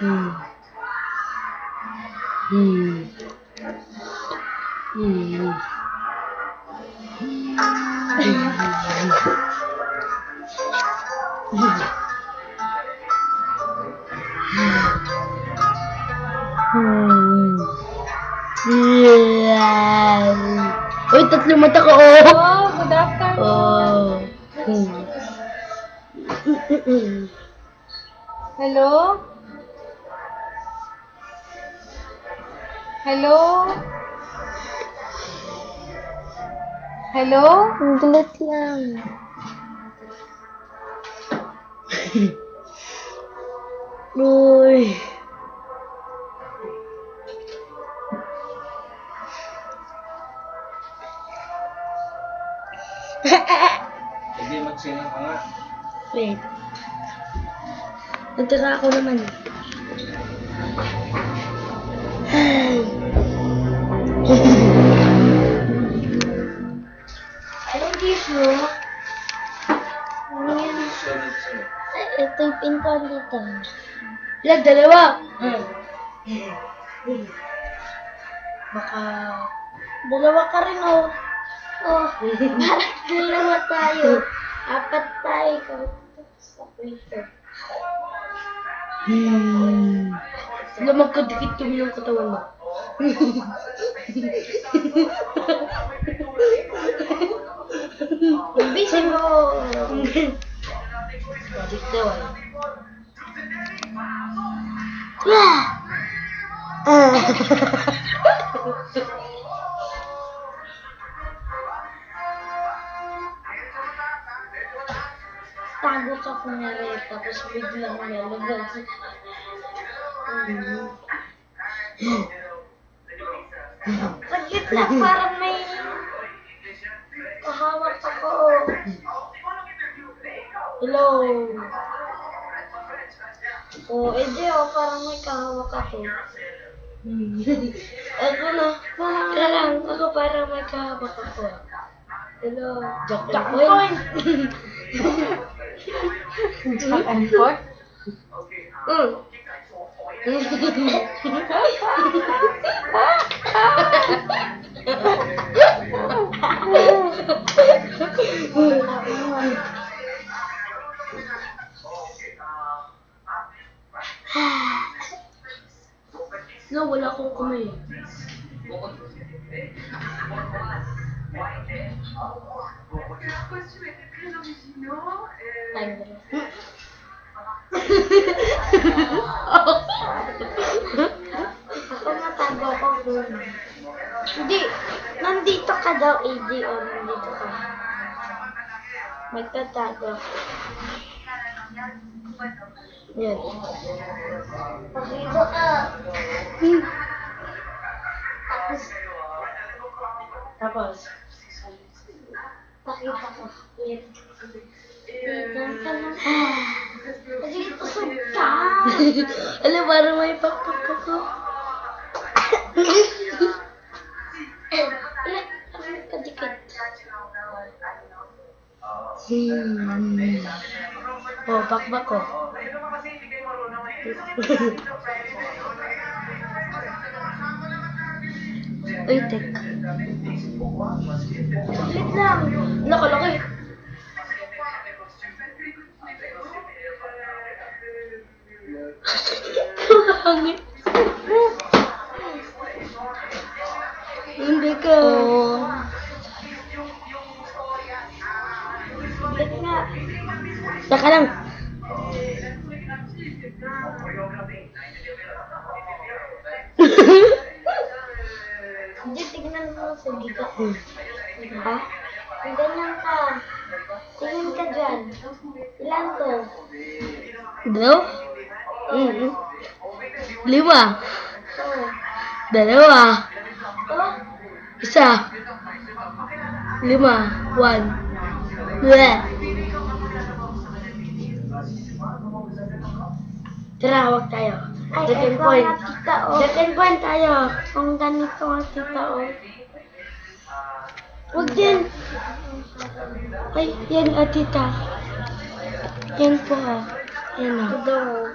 Hmm. Hmm. Hmm. Uy, tatlo mata ko, oh! Oh, good afternoon. Hello? Hello? Hello? Ang gulat lang. Uy. Hindi, magsinang ka nga. Wait. Natira ako naman. Anong tissue? Ano yan? Sunod. Ito yung pintuan dito. Ilag, dalawa. Baka... Dalawa ka rin, oh. Oh, bakit dalawa tayo? Apat tayo. Sa printer. Sila magkadikit kami ng katawan mo. Busy mo. Balik daw ay. Tago ka kunyari, tapos biglang nalagay. Saglit lang, parang may kahawak ako. Hello. Oh, edi parang may kahawak ako. Ako na, parang ako parang may kahawak ako. Hello. Jack point. Jack and forth? No, wala akong kamay. Ako matago ako doon. Hindi, nandito ka daw, AD, o nandito ka. Magtatago ako. Yan. Pag-ibo ka. Tapos, pakita ko. Yan. Dito ka lang. Kasi tusog ka. Alam, parang may pakpak ako. Kadikit. Oh, pakpak ko. Uy, tek. Saglit lang. Nakalaki. Hangin. Hindi ka. Saglit nga. Saka lang. Hindi, tignan mo sa dito. Ha? Ganyan ka. Tingin ka dyan. Ilan to? Dalawa? Lima. Oh. Dalawa. Oh. Isa. Lima. One. Bleh. Tara, huwag tayo. Second point. Second point tayo. Kung ganito ang tita, oh. Huwag din. Ay, yan, tita. Yan po, oh. Yan, oh.